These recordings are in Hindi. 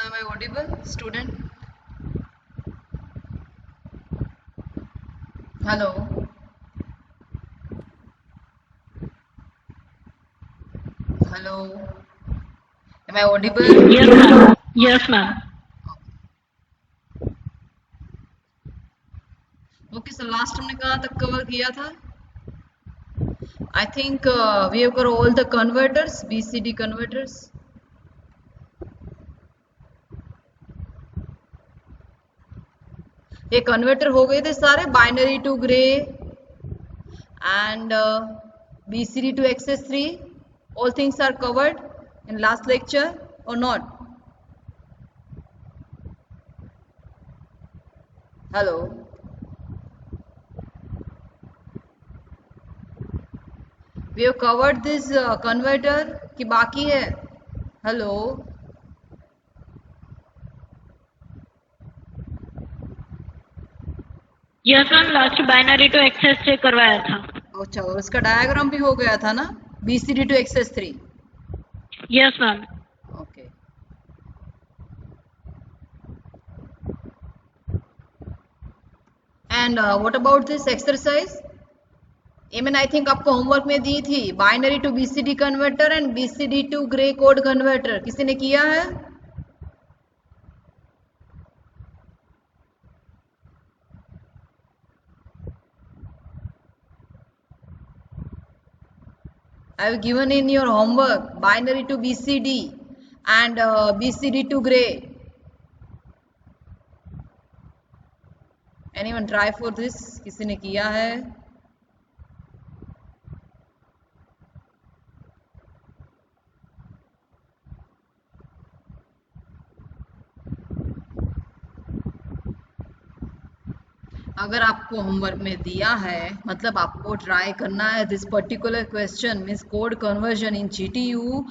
Am I audible, student? Hello. Hello. Am I audible? Yes, ma'am. Yes, ma'am. Okay, so last हमने कहाँ तक कवर किया था? I think we have covered all the converters, BCD converters. ये कन्वर्टर हो गए थे सारे, binary to Gray and BCD to XS3. All things are covered in last lecture or not? Hello. We have covered this converter कि बाकी है? Hello. Yes ma'am, last binary to excess से करवाया था. अच्छा, और उसका डायग्राम भी हो गया था ना, BCD to XS3. Yes ma'am. Okay. And what about this exercise? I think आपको होमवर्क में दी थी binary to BCD converter and BCD to Gray code converter. किसी ने किया है? I have given in your homework binary to BCD and BCD to gray. Anyone try for this? किसी ने किया है? अगर आपको होमवर्क में दिया है मतलब आपको ट्राई करना है this particular question means code conversion in GTU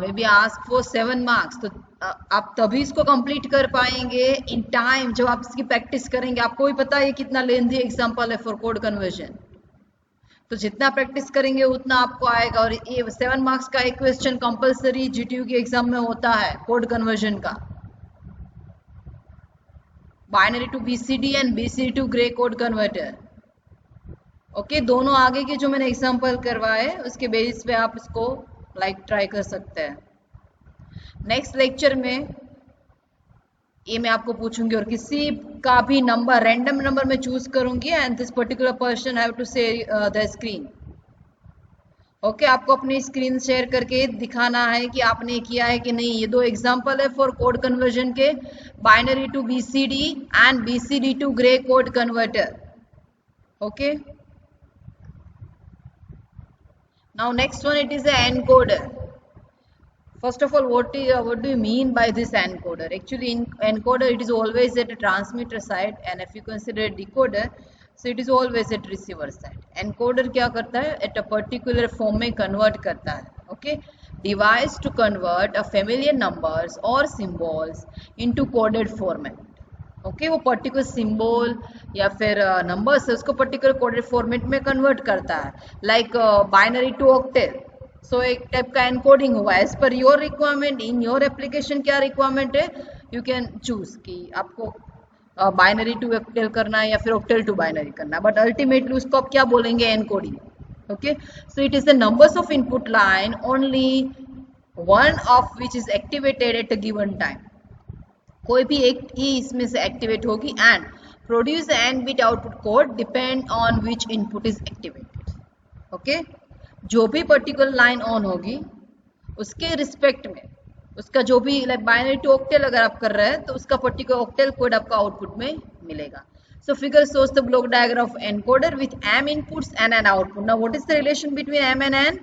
may be ask for 7 marks, तो आप तभी इसको कंप्लीट कर पाएंगे इन टाइम जब आप इसकी प्रैक्टिस करेंगे. आपको भी पता है कितना लेंथी एग्जांपल है फॉर कोड कन्वर्जन, तो जितना प्रैक्टिस करेंगे उतना आपको आएगा. और ये 7 मार्क्स का एक क्वेश्चन कंपलसरी GTU के एग्जाम में होता है कोड कन्वर्जन का, binary to BCD and BCD to Gray code converter. Okay, दोनों आगे के जो मैंने एग्जांपल करवाए उसके बेसिस पे आप इसको ट्राई कर सकते हैं. नेक्स्ट लेक्चर में ये मैं आपको पूछूंगी और किसी का भी नंबर रैंडम नंबर में चूज करूंगी and this particular person have to say the screen. Okay, आपको अपनी स्क्रीन शेयर करके दिखाना है कि आपने किया है कि नहीं. ये दो एग्जांपल है फॉर कोड कन्वर्जन के, binary to BCD and BCD to Gray code converter. Okay, now next one, it is a encoder. First of all, what do you mean by this encoder? Actually, in encoder it is always at a transmitter side, and if you consider a decoder, so it is always at receiver side. Encoder क्या करता है? At a particular form में convert करता है. Okay, device to convert a familiar numbers or symbols into coded format. Okay, वो पर्टिकुलर सिंबल या फिर नंबर्स है उसको पर्टिकुलर कोडेड फॉर्मेट में कन्वर्ट करता है, like binary to octal. So एक टाइप का एनकोडिंग हुआ. As per your requirement in your application क्या रिक्वायरमेंट है, यू कैन चूज कि आपको बाइनरी टू ऑक्टेल करना है या फिर ऑक्टेल टू बाइनरी करना है, बट अल्टीमेटली उसको आप क्या बोलेंगे, encoding. Okay, so it is the numbers of input line only one of which is activated at a given time. कोई भी एक ही इसमें से एक्टिवेट होगी and produce an bit output code depend on which input is activated. Okay, जो भी पर्टिकुलर लाइन ऑन होगी उसके रिस्पेक्ट में उसका जो भी लाइक बाइनरी टू ऑक्टेल अगर आप कर रहे हैं तो उसका पर्टिकुलर ऑक्टेल कोड आपका आउटपुट में मिलेगा. So figure shows the block diagram of encoder with m inputs and an output. Now what is the relation between m and n?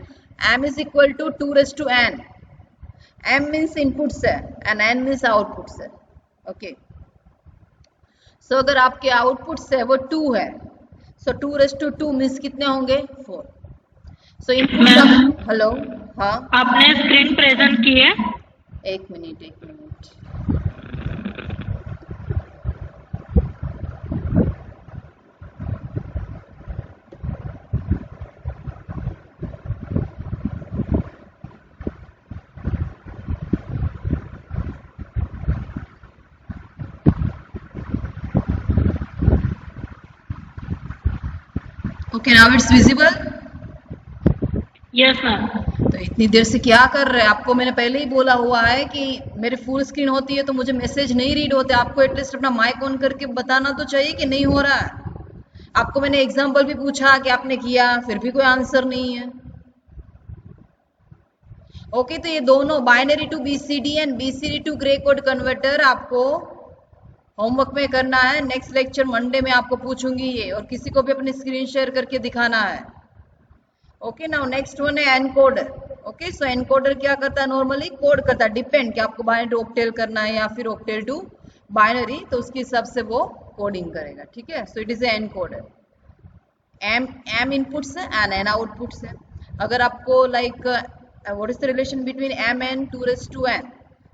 m is equal to 2 raised to n. m means inputs है and n means outputs है. ओके, सो अगर आपके आउटपुट है वो 2 है, सो 2 रेज़ टू 2 मीन्स कितने होंगे, 4. सो इनपुट, हेलो, हाँ आपने स्क्रीन प्रेजेंट की है. एक minute. Okay, now it's visible. Yes ma'am. तो इतनी देर से क्या कर रहे हैं? आपको मैंने पहले ही बोला हुआ है कि मेरी फुल स्क्रीन होती है तो मुझे मैसेज नहीं रीड होते। आपको एटलीस्ट अपना माइक ऑन करके बताना तो चाहिए कि नहीं हो रहा है। आपको मैंने एग्जांपल भी पूछा कि आपने किया, फिर भी कोई आंसर नहीं है। ओके, तो ये दोनों binary to BCD and BCD to Gray code converter आपको होमवर्क में करना है। नेक्स्ट लेक्चर मंडे में आपको पूछूंगी ये, और किसी को भी अपनी स्क्रीन शेयर करके दिखाना है। ओके, नाउ नेक्स्ट वन है एनकोडर। ओके, सो एनकोडर क्या करता है? नॉर्मली कोड करता है, डिपेंड कि आपको बाइनरी टू ऑक्टेल करना है या फिर ऑक्टेल टू बाइनरी, तो उसके हिसाब से वो कोडिंग करेगा। ठीक है, so it is a encoder. M inputs है एंड एन आउटपुट्स है। अगर आपको like what is the relation between M and 2n?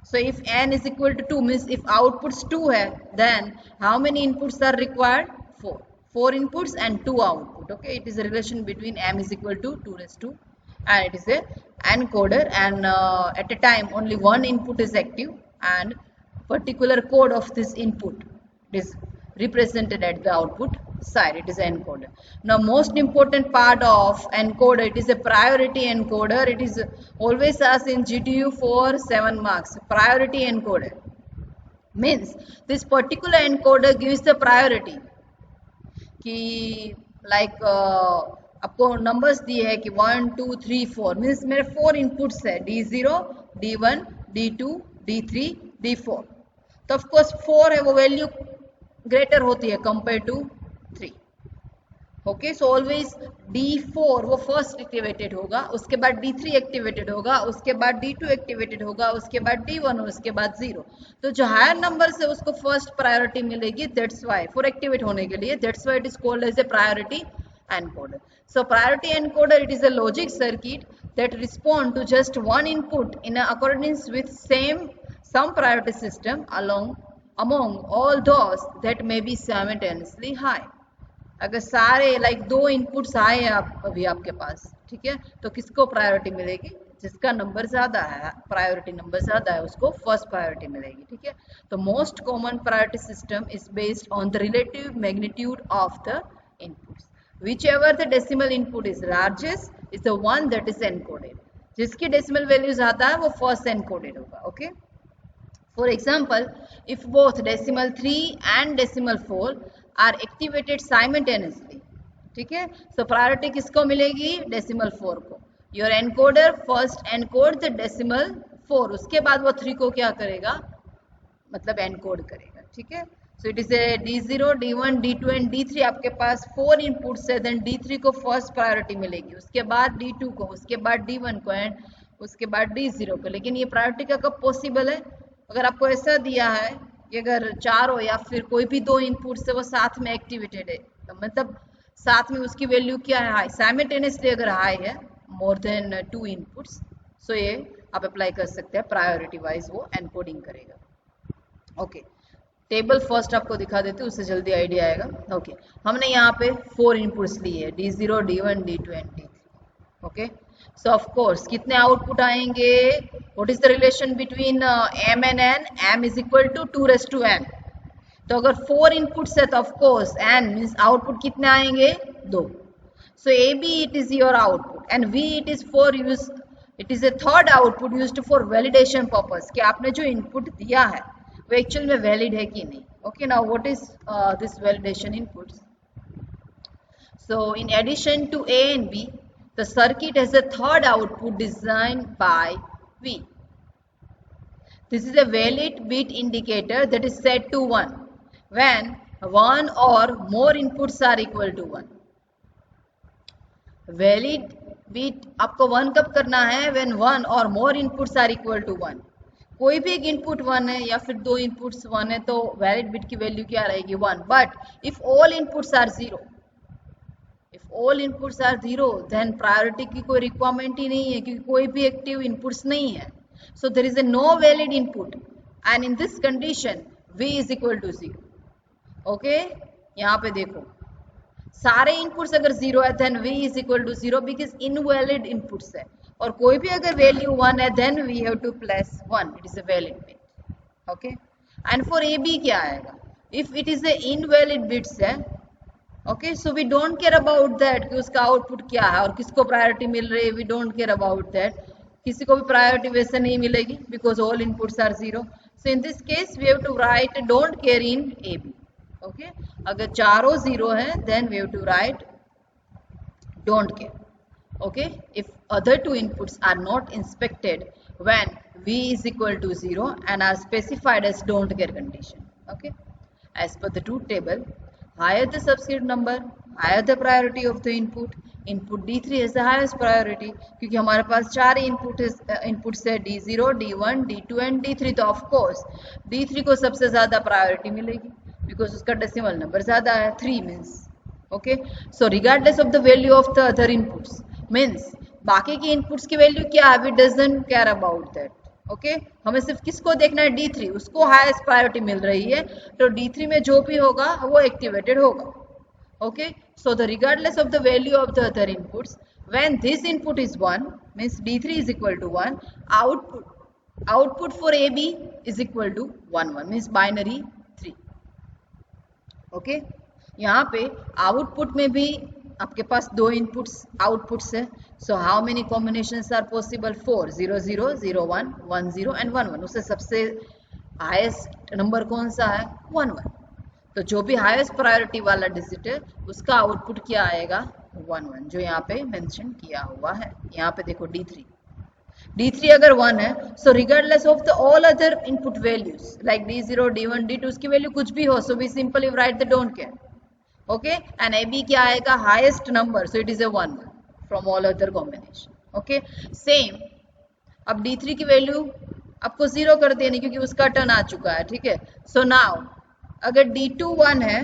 So if n is equal to 2 means if outputs 2 है, then how many inputs are required? 4. 4 inputs and 2 output. Okay, it is a relation between m is equal to 2 raised to, and it is a encoder, and at a time only one input is active and particular code of this input is represented at the output side. It is encoder. Now most important part of encoder, it is a priority encoder. It is always asked in GTU for 7 marks. Priority encoder means this particular encoder gives the priority कि like आपको नंबर्स दिए है कि 1 2 3 4 मीन्स मेरे 4 इनपुट्स है, D0 D1 D2 D3 D4। तो ऑफकोर्स 4 है वो वैल्यू ग्रेटर होती है compare to 3। Okay, so always D4 वो फर्स्ट एक्टिवेटेड होगा, उसके बाद D3 एक्टिवेटेड होगा, उसके बाद D2 एक्टिवेटेड होगा, उसके बाद D1 और उसके बाद 0। तो जो हायर नंबर से उसको फर्स्ट प्रायोरिटी मिलेगी, दैट्स व्हाई फॉर एक्टिवेट होने के लिए, that's why it is called as a priority encoder. So priority encoder, it is a logic circuit that respond to just one input in accordance with some priority system among all those that may be simultaneously high. अगर सारे लाइक 2 इनपुट्स आए हैं अभी आपके पास, ठीक है, तो किसको प्रायोरिटी मिलेगी? जिसका नंबर ज्यादा है, प्रायोरिटी नंबर ज्यादा है, उसको फर्स्ट प्रायोरिटी मिलेगी। ठीक है, तो most common priority system is based on the relative magnitude of the inputs. Whichever the decimal input is largest is the one that is encoded. जिसकी decimal value ज़्यादा है वो first encoded होगा। Okay? For example, if both decimal 3 and decimal 4 are activated simultaneously, ठीक है, so priority किसको मिलेगी? decimal 4 को। Your encoder first encode the decimal 4, उसके बाद वो 3 को क्या करेगा? मतलब encode करेगा। ठीक है, so it is a D0 D1 D2 and D3। आपके पास 4 इनपुट्स है, देन D3 को फर्स्ट प्रायोरिटी मिलेगी, उसके बाद D2 को, उसके बाद D1 को एंड उसके बाद D0 को। लेकिन ये प्रायोरिटी का कब पॉसिबल है? अगर आपको ऐसा दिया है कि अगर 4 हो या फिर कोई भी 2 इनपुट्स है वो साथ में एक्टिवेटेड है, तो मतलब साथ में उसकी वैल्यू क्या है? हाई। साइमल्टेनियसली अगर हाई है मोर देन 2 इनपुट्स, सो ये आप अप्लाई कर सकते हैं, प्रायोरिटी वाइज वो एनकोडिंग करेगा। ओके, टेबल फर्स्ट आपको दिखा देते हैं, उससे जल्दी आइडिया आएगा। ओके, हमने यहाँ पे 4 इनपुट्स लिए है, D0 D1 D2 and D3। Okay, so of course कितने आउटपुट आएंगे? What is the relation between m and n? m is equal to 2 raised to n। तो अगर 4 इनपुट्स है तो of course n means output कितने आएंगे? 2। सो AB it is your output and V it is for use, it is A third output used for validation purpose, कि आपने जो इनपुट दिया है वो एक्चुअल में वैलिड है कि नहीं। Okay, now what is this validation inputs? So in addition to A and B, the circuit has a third output designed by V. This is a valid bit indicator that is set to 1 when one or more inputs are equal to 1. Valid bit आपको 1 कब करना है? when one or more inputs are equal to 1. कोई भी एक इनपुट 1 है या फिर 2 इनपुट्स 1 है तो वैलिड बिट की वैल्यू क्या रहेगी? 1। But if all inputs are 0, if all inputs are 0 then priority की कोई रिक्वायरमेंट ही नहीं है, क्योंकि कोई भी एक्टिव इनपुट्स नहीं है। So there is a no valid input and in this condition V is equal to 0। Okay, यहाँ पे देखो सारे इनपुट्स अगर 0 है then V is equal to 0 because invalid inputs है, और कोई भी अगर वैल्यू 1 है then we have to place 1, it is a valid bit. Okay, and for AB क्या आएगा? If it is a invalid bits है okay, so we don't care about that कि उसका आउटपुट क्या है और किसको प्रायोरिटी मिल रही है, we don't care about that, किसी को भी प्रायोरिटी वैसे नहीं मिलेगी because all inputs are zero. So in this case we have to write don't care in A B. Okay, अगर चारों जीरो है then we have to write don't care. Okay, if other two inputs are not inspected when v is equal to 0 and are specified as don't care condition. Okay, as per the truth table, higher the subscript number, higher the priority of the input. Input D3 is the highest priority क्योंकि हमारे पास चार inputs है D0, D1, D2 and D3. तो of course D3 को सबसे ज़्यादा priority मिलेगी because उसका decimal number ज़्यादा है, 3 means. Okay, so regardless of the value of the other inputs means बाकी की inputs की value क्या है, we doesn't care about that. Okay, हमें सिर्फ किसको देखना है, D3, उसको highest priority मिल रही है तो D3 में जो भी होगा वो activated होगा. Okay, so the regardless of the value of the other inputs, when this input is 1 means D3 is equal to 1, output for AB is equal to 1 1 means binary 3. Okay, यहाँ पे आउटपुट में भी आपके पास दो इनपुट्स आउटपुट्स है. So how many combinations are possible, 4, 0 0 0 1 1 0 and 1 1. उससे सबसे हाईएस्ट नंबर कौन सा है, 1 1. तो जो भी हाईएस्ट प्रायोरिटी वाला डिजिट है उसका आउटपुट क्या आएगा, 1 1, जो यहाँ पे मेंशन किया हुआ है. यहाँ पे देखो D3 अगर 1 है, so regardless of the all other input values like D0, D1, D2, उसकी वैल्यू कुछ भी हो, so we simply write the don't care. Okay, and AB क्या आएगा, highest number, so it is a 1 from all other combination. Okay, same अब D3 की वैल्यू आपको 0 कर देनी क्योंकि उसका टर्न आ चुका है. ठीक है, सो नाउ अगर D2 1 है,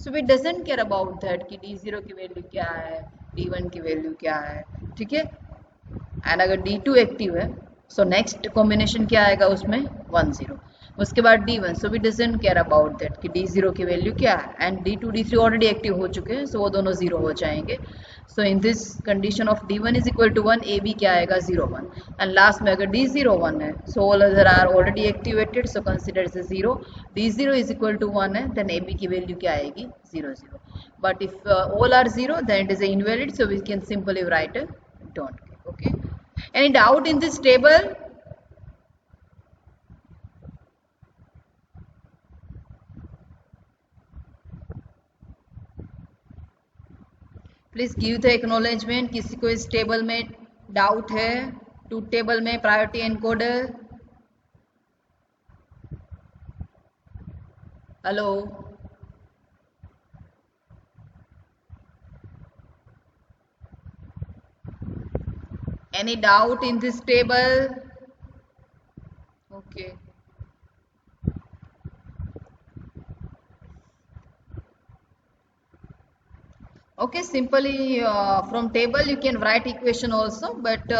so we doesn't care about that कि D0 की वैल्यू क्या है, D1 की वैल्यू क्या है. ठीक है, एंड अगर D2 एक्टिव है, सो नेक्स्ट कॉम्बिनेशन क्या आएगा उसमें, 1 0. उसके बाद D1, so we doesn't care about that कि D0 की वैल्यू क्या है, and D2 D3 already active हो चुके हैं, सो वो दोनों 0 हो जाएंगे. So in this condition of D1 is equal to 1, AB क्या आएगा, 0 1, एंड लास्ट में अगर D0 1 है, so all other are already activated, so consider as 0. D0 is equal to 1 है, देन AB की वैल्यू क्या आएगी, 0 0. But if all are 0 then it is invalid, so we can simply write don't care. Okay, any doubt in this table? Please give the acknowledgement. किसी को इस टेबल में डाउट है, ट्रूथ टेबल में priority encoder? Hello, any doubt in this table? Okay, okay, simply from table you can write equation also, but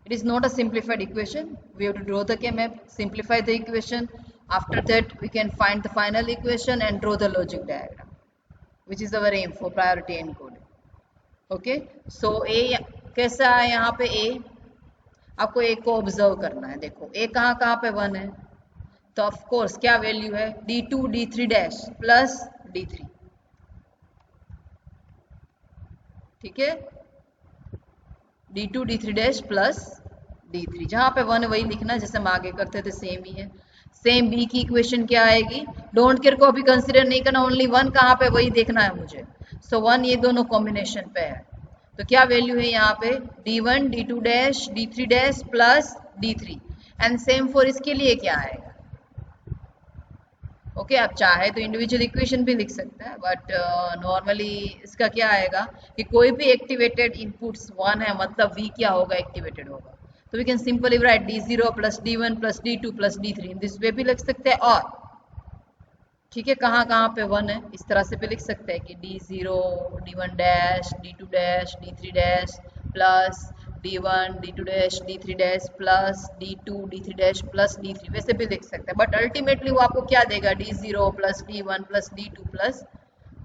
it is not a simplified equation. We have to draw the K-map, simplify the equation. After that we can find the final equation and draw the logic diagram, which is our aim for priority encoding. Okay, so A कैसा है, यहाँ पे A आपको A को ऑब्जर्व करना है. देखो A कहाँ कहाँ पे 1 है, तो ऑफ कोर्स क्या वैल्यू है, D2 D3 dash plus D3. ठीक है, D2 D3 dash plus D3, जहां पे 1 वही लिखना जैसे हम आगे करते थे, सेम ही है. सेम B की इक्वेशन क्या आएगी, डोंट केयर को अभी कंसीडर नहीं करना, ओनली 1 कहाँ पे वही देखना है मुझे. सो 1 ये दोनों कॉम्बिनेशन पे है, तो क्या वैल्यू है यहाँ पे, D1 D2 dash D3 dash plus D3, and same for इसके लिए क्या आएगा. ओके, आप चाहे तो इंडिविजुअल इक्वेशन भी लिख सकते हैं, बट नॉर्मली इसका क्या आएगा कि कोई भी एक्टिवेटेड इनपुट्स 1 है मतलब V क्या होगा, एक्टिवेटेड होगा. तो we can simply write D0 plus D1 plus D2 plus D3, in this way भी लिख सकते हैं. और ठीक है, कहाँ कहाँ पे 1 है इस तरह से भी लिख सकते हैं कि D0 D1 dash D2 dash D3 dash plus D1 D2 dash D3 dash plus D2 D3 dash plus D3, वैसे भी लिख सकते हैं. बट अल्टीमेटली वो आपको क्या देगा, D0 plus D1 plus D2 plus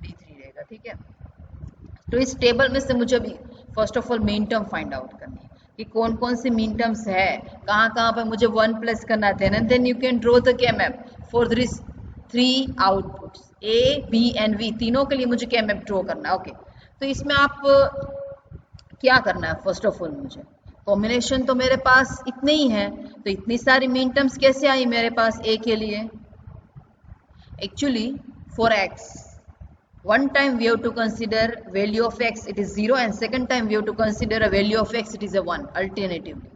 D3 देगा. ठीक है, तो इस टेबल में से मुझे अभी first of all mean term find out करनी है कि कौन कौन सी मीन टर्म्स है, कहाँ कहाँ पे मुझे 1 प्लस करना है, and then you can draw the K-map for this 3 outputs. A B and V तीनों के लिए मुझे क्या मैप ड्रॉ करना है। ओके, तो इसमें आप क्या करना है, फर्स्ट ऑफ ऑल मुझे कॉम्बिनेशन तो मेरे पास इतने ही है, तो इतनी सारी मीन टर्म्स कैसे आई मेरे पास ए के लिए। Actually for x one time we have to consider value of x it is 0 and second time we have to consider a value of x it is a 1 alternatively।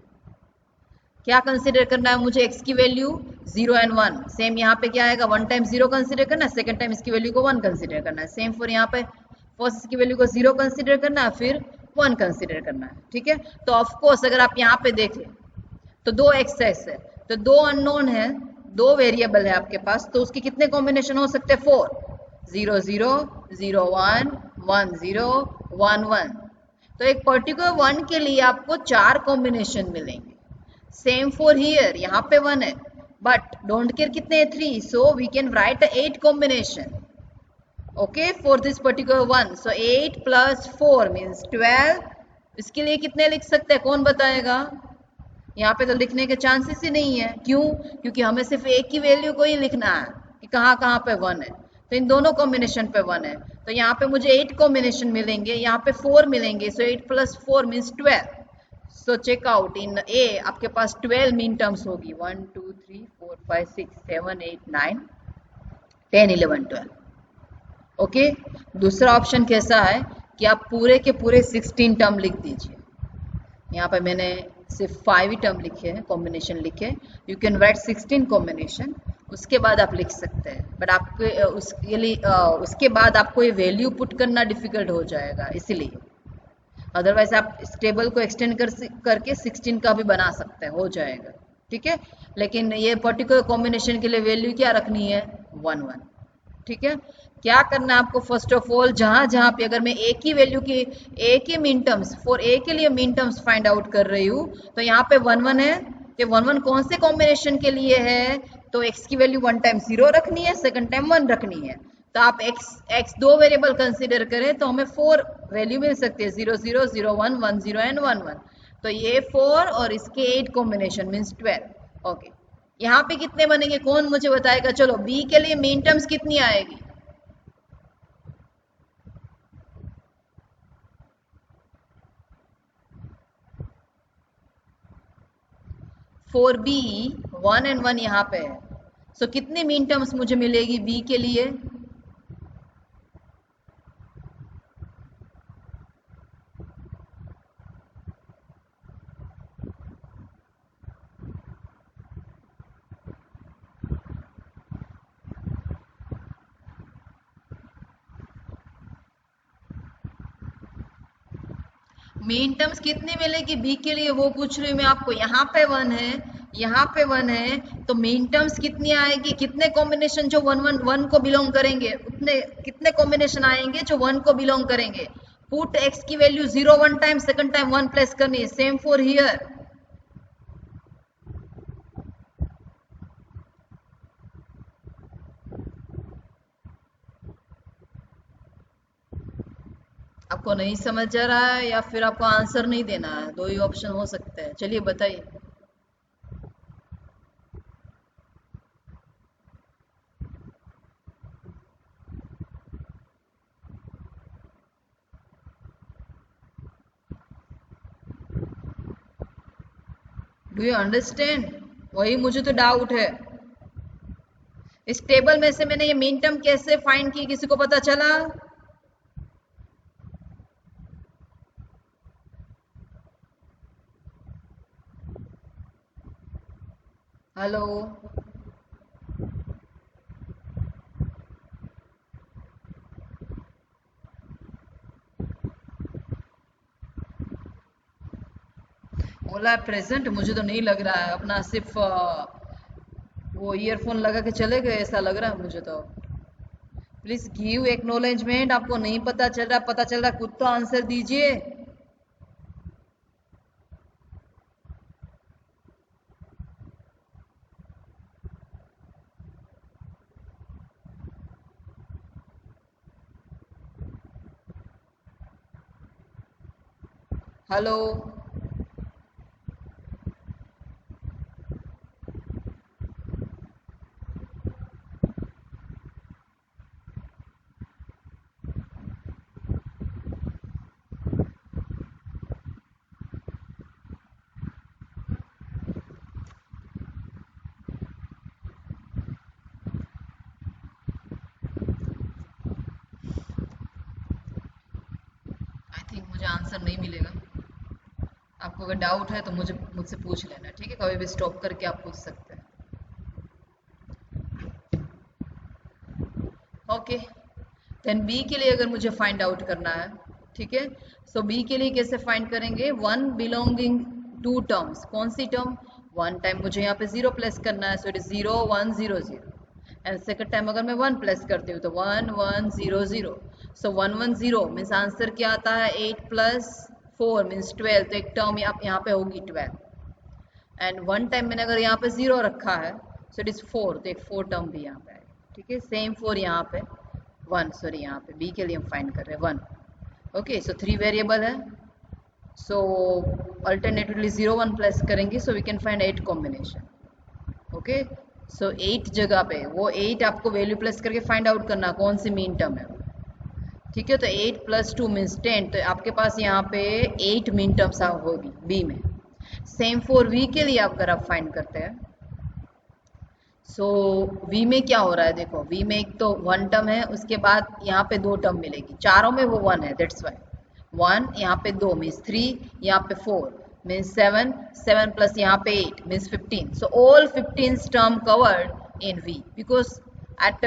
क्या कंसिडर करना है मुझे, x की वैल्यू 0 एंड 1, सेम यहाँ पे क्या आएगा, 1 टाइम 0 कंसिडर करना है, सेकंड टाइम इसकी वैल्यू को 1 कंसिडर करना है, सेम फॉर यहाँ पे फर्स्ट इसकी वैल्यू को 0 कंसिडर करना है फिर 1 कंसिडर करना है। ठीक है, तो ऑफ कोर्स अगर आप यहाँ पे देखें तो दो एक्सेस है, तो दो अननोन है, दो वेरिएबल है आपके पास, तो उसके कितने कॉम्बिनेशन हो सकते हैं, 4, 0 0 0 1 1 0 1 1। तो एक पर्टिकुलर 1 के लिए आपको 4 कॉम्बिनेशन मिलेंगे। सेम फॉर हियर, यहाँ पे 1 है बट डोंट केयर कितने 3, so we can write 8 combination. Okay, for this particular 1, so 8 plus 4 means 12। इसके लिए कितने लिख सकते हैं, कौन बताएगा, यहाँ पे तो लिखने के चांसेस ही नहीं है, क्यों, क्योंकि हमें सिर्फ एक की वैल्यू को ही लिखना है कि कहाँ कहाँ पे 1 है, तो इन दोनों कॉम्बिनेशन पे 1 है, तो यहाँ पे मुझे 8 कॉम्बिनेशन मिलेंगे, यहाँ पे 4 मिलेंगे, so 8 plus 4 means 12। So check out in a आपके पास 12 मीन टर्म्स होगी, 1 2 3 4 5 6 7 8 9 10 11 12। ओके, दूसरा ऑप्शन कैसा है कि आप पूरे के पूरे 16 टर्म लिख दीजिए। यहाँ पे मैंने सिर्फ 5 ही टर्म लिखे हैं, कॉम्बिनेशन लिखे, यू कैन राइट 16 कॉम्बिनेशन, उसके बाद आप लिख सकते हैं, बट आपके उसके लिए उसके बाद आपको ये वैल्यू पुट करना डिफिकल्ट हो जाएगा, इसीलिए। अदरवाइज आप इस टेबल को एक्सटेंड करके 16 का भी बना सकते हैं, हो जाएगा। ठीक है, लेकिन ये पर्टिकुलर कॉम्बिनेशन के लिए वैल्यू क्या रखनी है, 1 1। ठीक है, क्या करना है आपको, फर्स्ट ऑफ ऑल जहां जहां पे अगर मैं ए की वैल्यू की, ए के मीन टर्म्स, फॉर ए के लिए मीन टर्म्स फाइंड आउट कर रही हूँ, तो यहाँ पे 1 1 है, कि 1 1 कौन से कॉम्बिनेशन के लिए है, तो x की वैल्यू 1 टाइम 0 रखनी है, सेकंड टाइम 1 रखनी है, तो आप x दो वेरिएबल कंसिडर करें तो हमें 4 वैल्यू मिल सकती है, 0 0 0 1 1 0 एंड 1 1, तो ये 4 और इसके 8 कॉम्बिनेशन मीन्स 12। ओके, यहाँ पे कितने बनेंगे, कौन मुझे बताएगा, चलो b के लिए मीन टर्म्स कितनी आएगी, फॉर बी 1 एंड 1 यहाँ पे है, सो कितनी मीन टर्म्स मुझे मिलेगी बी के लिए, मीन टर्म्स कितनी मिलेगी बी के लिए वो पूछ रही हूँ मैं आपको। यहाँ पे 1 है, यहाँ पे 1 है, तो मीन टर्म्स कितनी आएगी, कितने कॉम्बिनेशन जो 1 1 1 को बिलोंग करेंगे, उतने कितने कॉम्बिनेशन आएंगे जो 1 को बिलोंग करेंगे। पुट x की value 0 1 time, second time 1 place करनी है, सेम फॉर हियर। आपको नहीं समझ आ रहा है या फिर आपको आंसर नहीं देना है, दो ही ऑप्शन हो सकते हैं, चलिए बताइए। डू यू अंडरस्टैंड, वही मुझे तो डाउट है। इस टेबल में से मैंने ये मीन टर्म कैसे फाइंड की, किसी को पता चला, हेलो, ओला प्रेजेंट, मुझे तो नहीं लग रहा है, अपना सिर्फ वो ईयरफोन लगा के चले गए ऐसा लग रहा है मुझे तो। प्लीज गिव एक्नॉलेजमेंट, आपको नहीं पता चल रहा, पता चल रहा खुद तो आंसर दीजिए। हेलो, आंसर नहीं मिलेगा। आपको अगर डाउट है तो मुझसे पूछ लेना, ठीक है? कभी भी स्टॉप करके आप पूछ सकते हैं। ओके, देन बी के लिए अगर मुझे फाइंड आउट करना है, ठीक है, सो बी के लिए कैसे फाइंड करेंगे? वन बिलोंगिंग टू टर्म्स, कौन सी टर्म? वन टाइम मुझे यहाँ पे 0 प्लस करना है, so it is 0 1 0 0, and second time अगर मैं 1 प्लस करती हूँ तो 1 1 0 0, सो 1 1 0 मीन्स आंसर क्या आता है? 8 प्लस 4 मीन्स 12, तो एक टर्म यहाँ पे होगी 12, एंड वन टाइम मैंने अगर यहाँ पे 0 रखा है सो इट इज 4, तो एक 4 टर्म भी यहाँ पे आएगा, ठीक है? सेम 4 यहाँ पे 1, सॉरी यहाँ पे बी के लिए हम फाइंड कर रहे हैं 1। ओके, सो 3 वेरिएबल है, सो अल्टरनेटिवली 0 1 प्लस करेंगे, so we can find 8 combination. Okay, so 8 जगह पे वो 8 आपको वैल्यू प्लस करके फाइंड आउट करना कौन सी मीन टर्म है, ठीक है? तो 8 प्लस 2 मीन्स 10, तो आपके पास यहाँ पे 8 मीन टर्म्स होगी बी में। सेम फॉर वी के लिए अगर आप फाइंड करते हैं, सो वी में क्या हो रहा है? देखो, वी में एक तो 1 टर्म है, उसके बाद यहाँ पे 2 टर्म मिलेगी, चारों में वो 1 है, दैट्स वाई 1, यहाँ पे 2 मीन्स 3, यहाँ पे 4 मीन्स 7, 7 प्लस यहाँ पे 8 means 15, so all 15 term covered in V, because at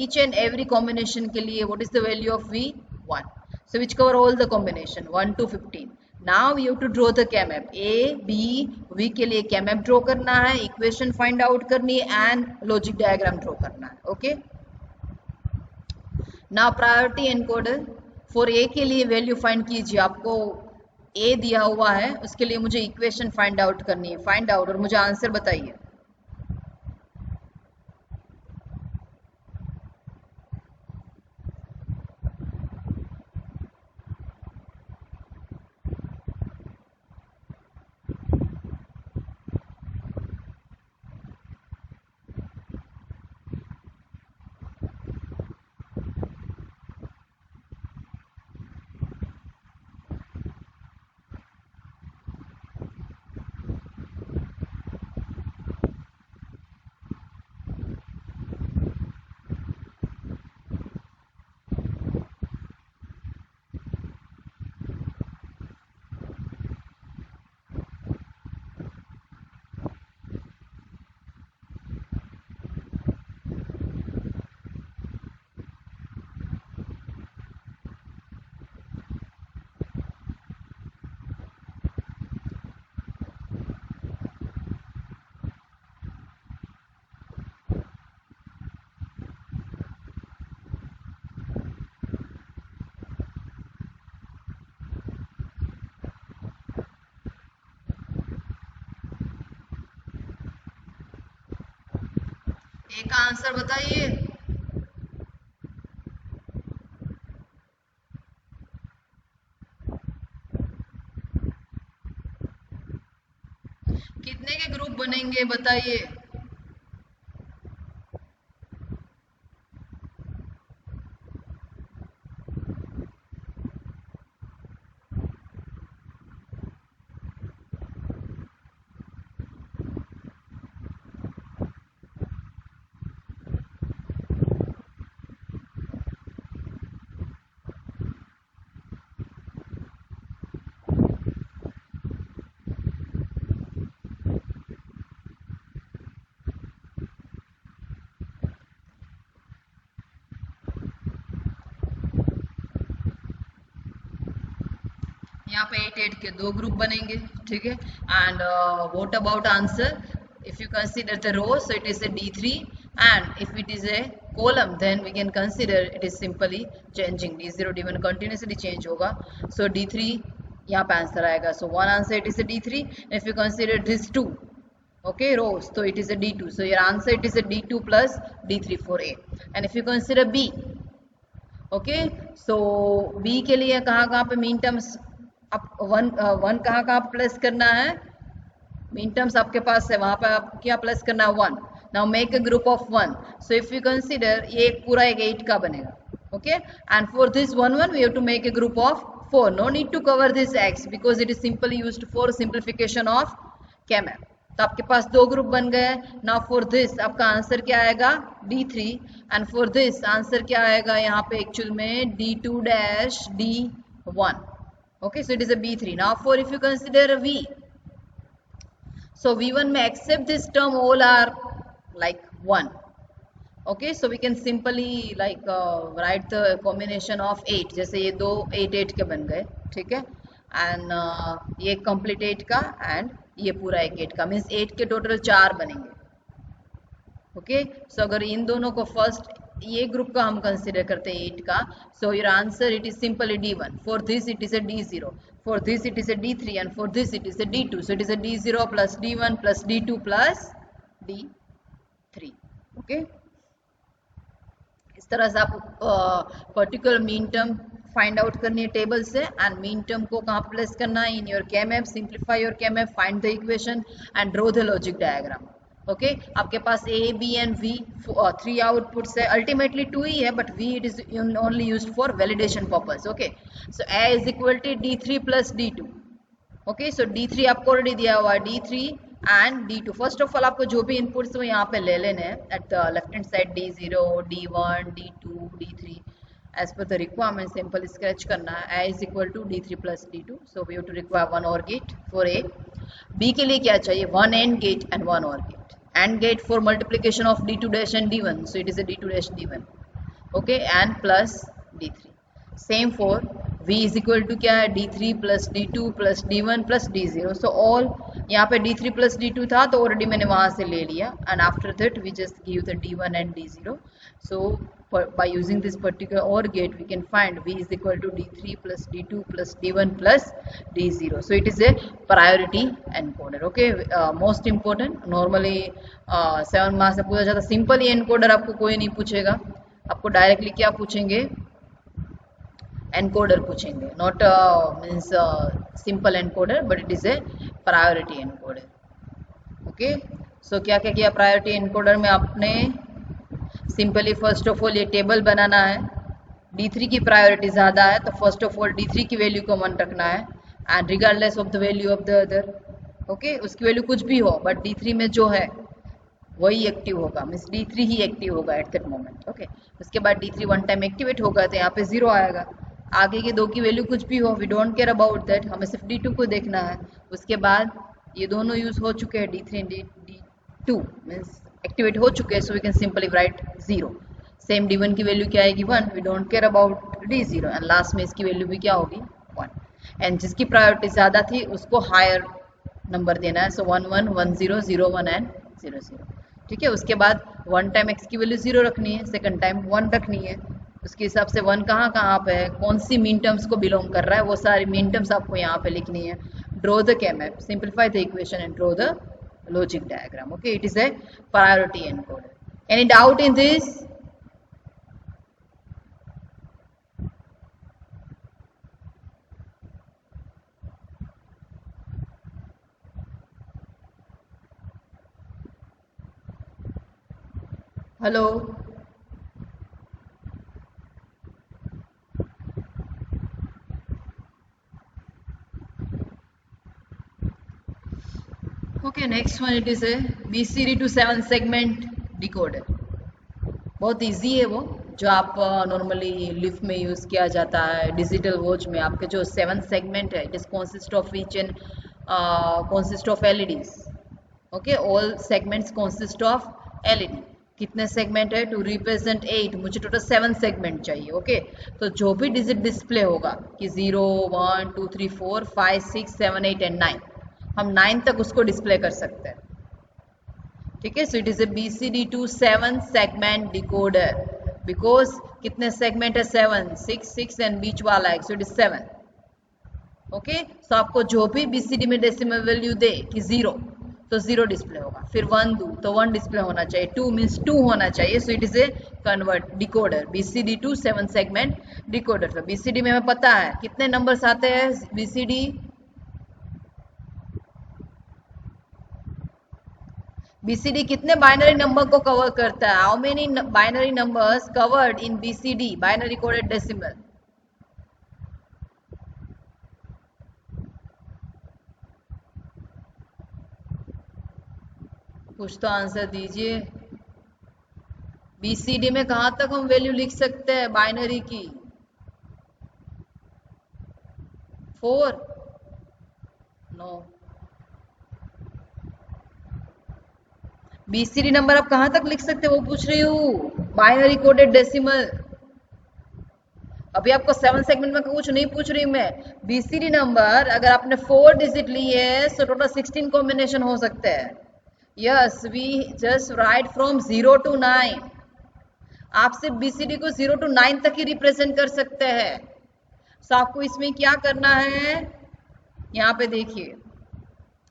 each and every combination के लिए what is the value of v? 1, so which cover all the combination 1 to 15. now you have to draw the K-map, a b v के लिए K-map draw करना है, equation find out करनी है, and logic diagram draw करना है। okay, now priority encoder for a के लिए वैल्यू फाइंड कीजिए, आपको a दिया हुआ है, उसके लिए मुझे इक्वेशन फाइंड आउट करनी है, फाइंड आउट और मुझे आंसर बताइए। एक आंसर बताइए। कितने के ग्रुप बनेंगे बताइए। यहाँ पे 8 8 के 2 ग्रुप बनेंगे, ठीक है? And what about answer? if you consider the row, so it is a d3, and if it is a column then we can consider it is simply changing, d0 d1 continuously change होगा, so d3 यहाँ पे आंसर आएगा, so one answer it is a d3, and if you consider this 2 okay rows, so it is a d2, so your answer it is a d2 plus d3 for a, and if you consider b, okay, so b के लिए कहाँ पे मीन टर्म्स आप वन कहाँ प्लस करना है? मीन टर्म्स आपके पास है, वहां पे आप क्या प्लस करना है? 1। Now make a group of 1, so if you consider ये पूरा एक 8 का बनेगा, okay, and for this 1 1 we have to make a group of 4, no need to cover this x because it is simply used for simplification of K-map। तो आपके पास 2 ग्रुप बन गए। नाउ फॉर दिस आपका आंसर क्या आएगा? d3, and for this answer क्या आएगा यहाँ पे एक्चुअल में? d2 dash d1, Okay, so it is a B3. Now for if you consider a V, so V1 may accept this term all are like 1. Okay, so we can simply like write the combination of 8. जैसे ये दो 8 8 के बन गए, ठीक है, एंड ये कंप्लीट 8 का एंड ये पूरा एक 8 का, मीन्स 8 के टोटल 4 बनेंगे. ओके, सो अगर इन दोनों को फर्स्ट ये ग्रुप का हम कंसिडर करते हैं 8 का, so your answer it is simply D1. For this it is a D0, for this it is a D3 and for this it is a D2. So it is a D0 plus D1 plus D2 plus D3. Okay, इस तरह से आप particular mean term find out करनी है टेबल से, एंड मीन टर्म को कहाँ प्लेस करना है in your K map, simplify your K map, find the equation and draw the logic diagram. Okay, आपके पास A, B and V 3 outputs है, अल्टीमेटली 2 ही है, but V it is only used for validation purpose. Okay, so A is equal to D3 plus D2. Okay, so D3 आपको ऑलरेडी दिया हुआ है, D3 and D2. First of all आपको जो भी इनपुट्स वो यहाँ पे ले लेने हैं at the left hand side, D0, D1, D2, D3 as per the requirement. Simple sketch करना है. A is equal to D3 plus D2, so we have to require 1 और गेट फॉर A. B के लिए क्या चाहिए, 1 एंड गेट एंड 1 और gate. And gate for multiplication of D2 dash and D1, so it is a D2 dash D1. Okay, and plus D3. Same for V is equal to क्या है, D3 plus D2 plus D1 plus D0. So all यहाँ पे D3 प्लस D2 था तो ऑलरेडी मैंने वहाँ से ले लिया, and after that we just give the D1 and D0. So by using this particular OR gate we can find V is equal to D3 plus D2 plus D1 plus D0. So it is a priority encoder. Okay, most important. Normally 7 marks से पूछा जाता है. सिंपल ही एनकोडर आपको कोई नहीं पूछेगा, आपको डायरेक्टली क्या पूछेंगे, एनकोडर पूछेंगे. Not means simple encoder, but it is a priority encoder. Okay, so क्या क्या किया प्रायोरिटी एनकोडर में आपने, सिंपली फर्स्ट ऑफ ऑल ये टेबल बनाना है. D3 की प्रायोरिटी ज़्यादा है तो फर्स्ट ऑफ ऑल D3 की वैल्यू को 1 रखना है, and regardless of the value of the other. Okay, उसकी वैल्यू कुछ भी हो बट D3 में जो है वही एक्टिव होगा, मीन्स D3 ही एक्टिव होगा एट दैट मोमेंट. ओके, उसके बाद D3 वन टाइम एक्टिवेट होगा तो यहाँ पे 0 आएगा. आगे के दो की वैल्यू कुछ भी हो, we don't care about that, हमें सिर्फ D2 को देखना है. उसके बाद ये दोनों यूज हो चुके हैं, D3 and D2 means activate हो चुके हैं, so we can simply write 0. Same D1 की वैल्यू क्या आएगी, 1. We don't care about D0, and last में इसकी वैल्यू भी क्या होगी, 1. एंड जिसकी प्रायोरिटी ज़्यादा थी उसको हायर नंबर देना है, सो 1 1 1 0 0 1 एंड 0 0. ठीक है, उसके बाद वन टाइम x की वैल्यू 0 रखनी है, सेकंड टाइम 1 रखनी है. उसके हिसाब से 1 कहाँ कहाँ पे है, कौन सी मीन टर्म्स को बिलोंग कर रहा है, वो सारी मीन टर्म्स आपको यहाँ पे लिखनी है. Draw the K map, simplify the equation and draw the logic diagram. Okay, it is a priority encoder. Any doubt in this? Hello. Okay, next one it is a BCD to 7 segment decoder. बहुत इजी है वो, जो आप नॉर्मली लिफ्ट में यूज़ किया जाता है, डिजिटल वॉच में. आपके जो 7 सेगमेंट है, it is consist of each and consist of LEDs. Okay, all segments consist of LED. कितने सेगमेंट है, टू रिप्रेजेंट 8, मुझे टोटल 7 सेगमेंट चाहिए. ओके, तो जो भी डिजिट डिस्प्ले होगा कि 0 1 2 3 4 5 6 7 8 एंड 9, हम 9 तक उसको डिस्प्ले कर सकते हैं. ठीक है, so it is A BCD to 7 segment decoder. Because कितने सेगमेंट है, 7 6 6 एंड बीच वाला है, सो इट इज 7. ओके, सो आपको जो भी BCD में डेसिमल वैल्यू दे कि 0, तो 0 डिस्प्ले होगा. फिर 1 दूं तो 1 डिस्प्ले होना चाहिए, 2 मीन्स 2 होना चाहिए. सो it is A convert decoder, BCD to 7 segment decoder. तो BCD में हमें पता है कितने नंबर्स आते हैं. BCD कितने बाइनरी नंबर को कवर करता है, how many binary numbers covered in BCD, binary coded decimal. कुछ तो आंसर दीजिए. BCD में कहां तक हम वैल्यू लिख सकते हैं बाइनरी की. 4 नो। बीसीडी नंबर आप कहां तक लिख सकते हो वो पूछ रही हूँ, बाइनरी कोडेड डेसिमल। अभी आपको 7 सेगमेंट में कुछ नहीं पूछ रही मैं। बीसीडी नंबर अगर आपने 4 डिजिट ली है तो टोटल 16 कॉम्बिनेशन हो सकते हैं। Yes, we just write from 0 to 9। आप सिर्फ बीसीडी को 0 to 9 तक ही रिप्रेजेंट कर सकते हैं। तो आपको इसमें क्या करना है, यहाँ पे देखिए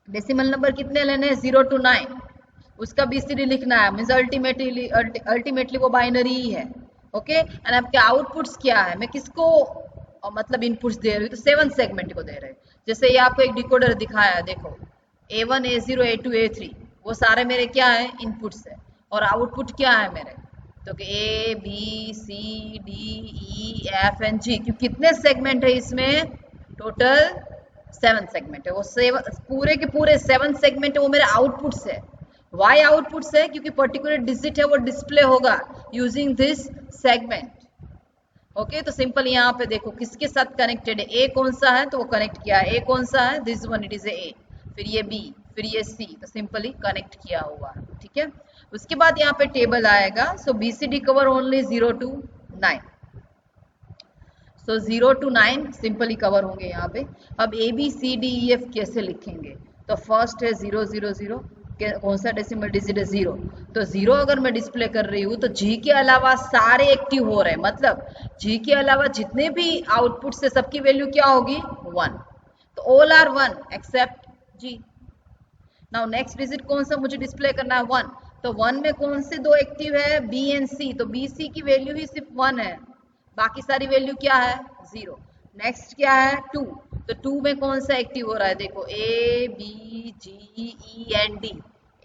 डेसिमल नंबर कितने लेने हैं, 0 to 9, उसका बीसीडी लिखना है। मीन्स अल्टीमेटली वो बाइनरी ही है। ओके, एंड आपके आउटपुट्स क्या है, मैं किसको मतलब इनपुट्स दे रही हूँ, तो 7 सेगमेंट को दे रहे हैं। जैसे ये आपको एक डिकोडर दिखाया, देखो A1 A0 A2 A3, वो सारे मेरे क्या है, इनपुट्स है। और आउटपुट क्या है मेरे, तो A B C D E F and G। क्यों, कितने सेगमेंट है इसमें, टोटल 7 सेगमेंट है। वो पूरे के पूरे 7 सेगमेंट है, वो मेरे आउटपुट्स है। वाई आउटपुट्स है, क्योंकि पर्टिकुलर डिजिट है वो डिस्प्ले होगा यूजिंग दिस सेगमेंट। ओके, तो सिंपल यहाँ पे देखो किसके साथ कनेक्टेड है, ए कौन सा है तो वो कनेक्ट किया है। ए कौन सा है, दिस वन, इट इज ए। फिर ये बी, फिर ये सी, तो सिंपली कनेक्ट किया हुआ है। ठीक है, उसके बाद यहाँ पे टेबल आएगा। So BCD cover only 0 to 9। So 0 to 9 simply cover होंगे यहाँ पे। अब A B C D E F कैसे लिखेंगे, तो फर्स्ट है 0 0 0, कौन सा डेसिमल डिजिट है, 0। तो 0 अगर मैं डिस्प्ले कर रही हूँ तो जी के अलावा सारे एक्टिव हो रहे हैं, मतलब जी के अलावा जितने भी आउटपुट से सबकी वैल्यू क्या होगी, 1। तो all are 1 except G. Now next digit कौन सा मुझे डिस्प्ले करना है, 1। तो 1 में कौन से दो एक्टिव है, बी एंड सी, तो बी सी की वैल्यू ही सिर्फ 1 है, बाकी सारी वैल्यू क्या है, 0। नेक्स्ट क्या है, 2। तो 2 में कौन सा एक्टिव हो रहा है, देखो A B G E and D,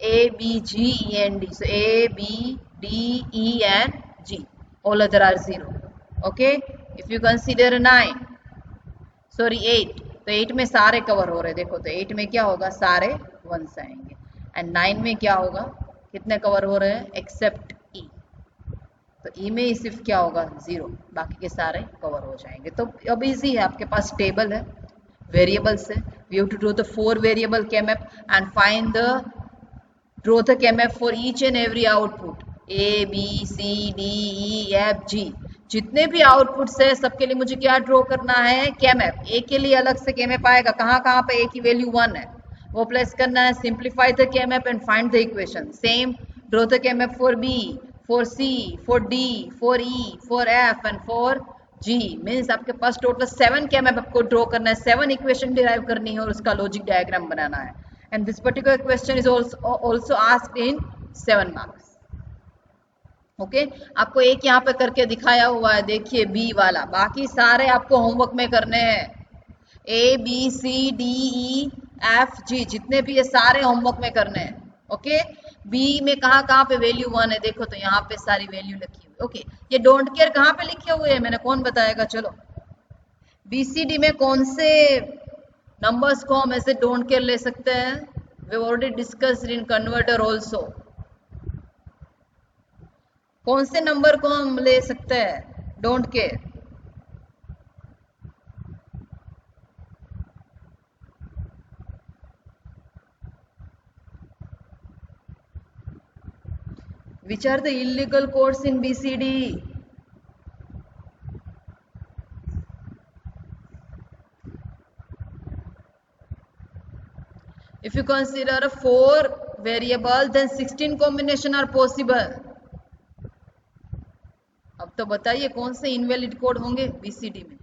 A B G E and D, so A B D E and G, all other are 0। Okay, if you consider 9 sorry 8, तो 8 में सारे कवर हो रहे हैं, देखो तो 8 में क्या होगा, सारे 1s आएंगे। एंड 9 में क्या होगा, कितने कवर हो रहे हैं, एक्सेप्ट ई, तो ई में ही सिर्फ क्या होगा, 0, बाकी के सारे कवर हो जाएंगे। तो अब इजी है, आपके पास टेबल है, वेरिएबल्स है। We have to draw the 4 variable K map and find the draw the K map for each and every output, A B C D E F G, जितने भी आउटपुट्स है सबके लिए मुझे क्या ड्रॉ करना है, केमएप। ए के लिए अलग से केमएप आएगा, कहाँ कहाँ पे ए की वैल्यू 1 है वो प्लेस करना है। Simplify the K map and find the equation. Same draw the K map for B, for C, for D, for E, for F and for G। Means आपके पास टोटल 7 केमएप आपको ड्रॉ करना है, 7 इक्वेशन डिराइव करनी है और उसका लॉजिक डायग्राम बनाना है। And this particular question is also asked in 7 marks. Okay, आपको एक यहाँ पे करके दिखाया हुआ है, देखिए बी वाला, बाकी सारे आपको होमवर्क में करने हैं। A B C D E F G, जितने भी ये सारे होमवर्क में करने हैं। ओके, बी में कहाँ कहाँ पे वैल्यू 1 है, देखो तो यहाँ पे सारी वैल्यू लिखी हुई। ओके, ये डोंट केयर कहाँ पे लिखे हुए हैं, मैंने कौन बताएगा, चलो बीसीडी में कौन से नंबर्स को हम ऐसे डोंट केयर ले सकते हैं, we already discussed in converter also. कौन से नंबर को हम ले सकते हैं don't care, which are the illegal codes in BCD? If you consider a 4 variable, then 16 combination are possible. अब तो बताइए कौन से इनवैलिड कोड होंगे BCD में।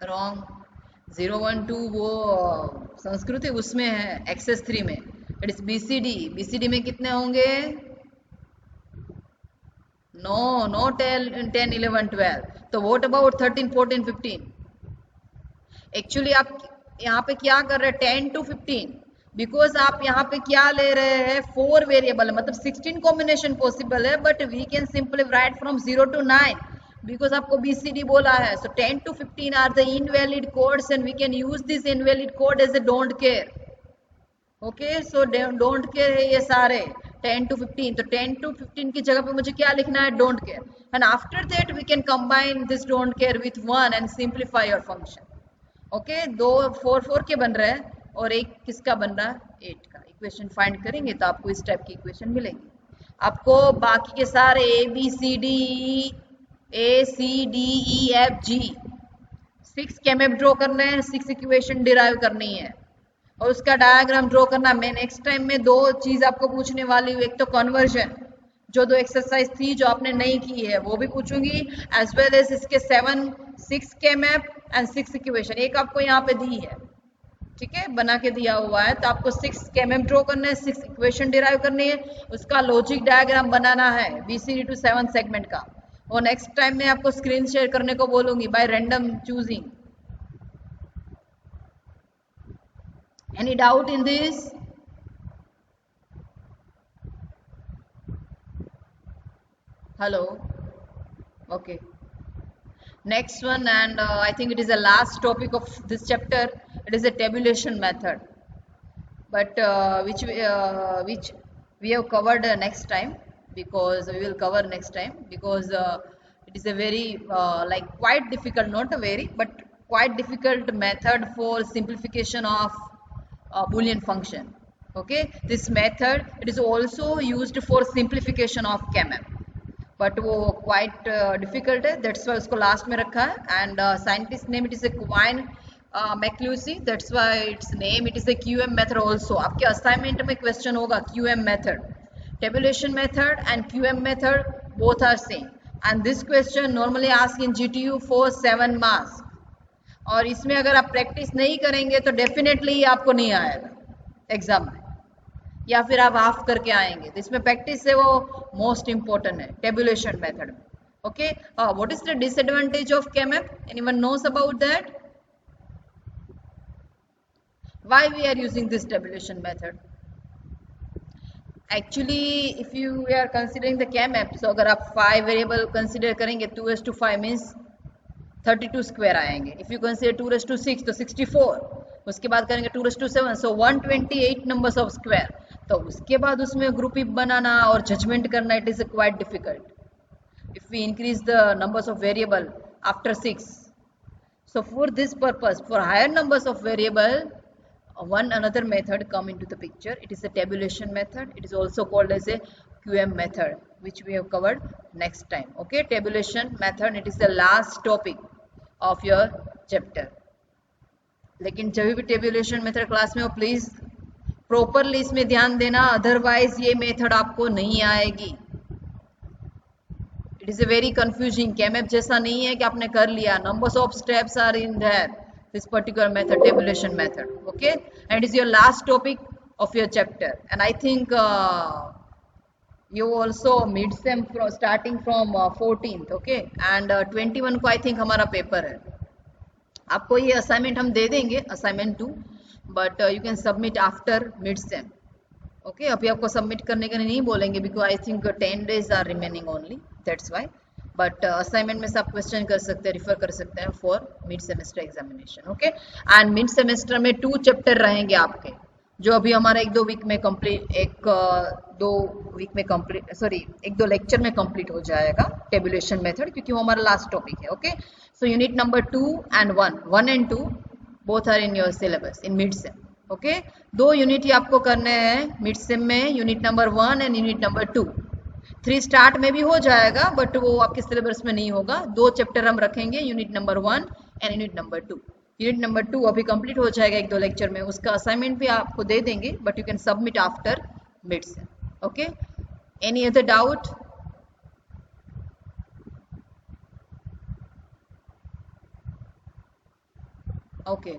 रॉन्ग, 0 1 2 वो संस्कृत है, उसमें है एक्सेस 3 में। It is BCD. बीसीडी में कितने होंगे, नो नो 10 11 12। तो व्हाट अबाउट 13 14 15? एक्चुअली आप यहाँ पे क्या कर रहे हैं, 10 to 15, बिकॉज आप यहाँ पे क्या ले रहे हैं, 4 वेरिएबल, मतलब 16 कॉम्बिनेशन पॉसिबल है, but we can simply write from 0 to 9 because आपको बीसीडी बोला है। So 10 to 15 are the invalid codes and we can use this invalid code as a don't care. Okay, so don't care है ये सारे 10 to 15, तो 10 to 15 की जगह पे मुझे क्या लिखना है, don't care, and after that we can combine this don't care with 1 and simplify your function. Okay, दो 4 के बन रहा है और एक किसका बन रहा है, 8 का. इक्वेशन फाइंड करेंगे तो आपको इस टाइप की इक्वेशन मिलेगी. आपको बाकी के सारे ABCDE 6 केमएफ ड्रॉ करना है, 6 इक्वेशन डिराइव करनी है और उसका डायग्राम ड्रॉ करना. मैं नेक्स्ट टाइम में दो चीज आपको पूछने वाली हूँ, एक तो कन्वर्जन, जो दो एक्सरसाइज थी जो आपने नहीं की है वो भी पूछूंगी, एज वेल एज इसके 6 केमएफ एंड 6 इक्वेशन. एक आपको यहाँ पे दी है, ठीक है, बना के दिया हुआ है, तो आपको 6 केमएफ ड्रॉ करना है, 6 इक्वेशन डिराइव करनी है, उसका लॉजिक डायग्राम बनाना है BCD to 7 सेगमेंट का. और नेक्स्ट टाइम में आपको स्क्रीन शेयर करने को बोलूंगी bye random choosing. Any doubt in this? Hello. Okay. Next one, and I think it is the last topic of this chapter. It is a tabulation method, but which we have covered next time, because we will cover next time, because it is a very like quite difficult, not a very, but quite difficult method for simplification of Boolean function. Okay, this method, it is also used for simplification of KMF, but वो quite difficult है, that's why उसको last में रखा है. And scientist name, it is a Quine McCluskey, that's why its name, it is a QM method also. आपके assignment में question होगा QM method, tabulation method and QM method both are same, and this question normally asked in GTU for 7 marks. और इसमें अगर आप प्रैक्टिस नहीं करेंगे तो डेफिनेटली आपको नहीं आएगा एग्जाम में, या फिर आप हाफ करके आएंगे. तो इसमें प्रैक्टिस है वो मोस्ट इंपॉर्टेंट है टेबुलेशन मेथड में. Okay, what is the disadvantage of K map? Anyone knows about that? Why we are using this tabulation method? Actually if you are considering the K map, so अगर आप 5 वेरिएबल कंसिडर करेंगे 2:5 मीन्स 32 स्क्वायर आएंगे. इफ यू कंसीडर 2:6 तो 64, उसके बाद करेंगे 2:7, सो 128 नंबर्स ऑफ स्क्वायर. तो उसके बाद उसमें ग्रुप इफ बनाना और जजमेंट करना, it is quite difficult if we increase the numbers of variable after 6. So for this purpose, for higher numbers of variable, one another method come into the picture. It is a tabulation method. It is also called as a QM method, which we have covered next time. Okay, tabulation method, it is the last topic of your chapter. लेकिन जब भी टेबुलेशन मेथड क्लास में हो, प्लीज प्रॉपरली इसमें ध्यान देना, अदरवाइज ये मेथड आपको नहीं आएगी. It is a very confusing. K map जैसा नहीं है कि आपने कर लिया, numbers of steps are in there this particular method, tabulation method. Okay, and it is your last topic of your chapter, and I think you also mid sem starting from 14th. Okay, and 21 को I think हमारा पेपर है. आपको ये असाइनमेंट हम दे देंगे, assignment 2, but you can submit after mid sem. Okay, अभी आपको सबमिट करने के लिए नहीं बोलेंगे, because I think 10 days are remaining only, that's why. But assignment में से आप क्वेश्चन कर सकते हैं, रिफर कर सकते हैं for mid semester examination. Okay, and mid semester में 2 चैप्टर रहेंगे आपके, जो अभी हमारा 1-2 वीक में कंप्लीट, 1-2 वीक में कंप्लीट, सॉरी 1-2 लेक्चर में कंप्लीट हो जाएगा टेबुलेशन मेथड, क्योंकि वो हमारा लास्ट टॉपिक है. Okay, so unit number 2 and 1 and 2 both are in your syllabus in mid sem. Okay, 2 unit ही आपको करने हैं मिड सेम में, unit number 1 and unit number 2. 3 start में भी हो जाएगा, बट वो आपके सिलेबस में नहीं होगा. 2 चैप्टर हम रखेंगे, unit number 1 and unit number 2. Unit number 2 अभी कंप्लीट हो जाएगा 1-2 लेक्चर में, उसका असाइनमेंट भी आपको दे देंगे, but you can submit after mid sem. Okay, any other doubt? Okay.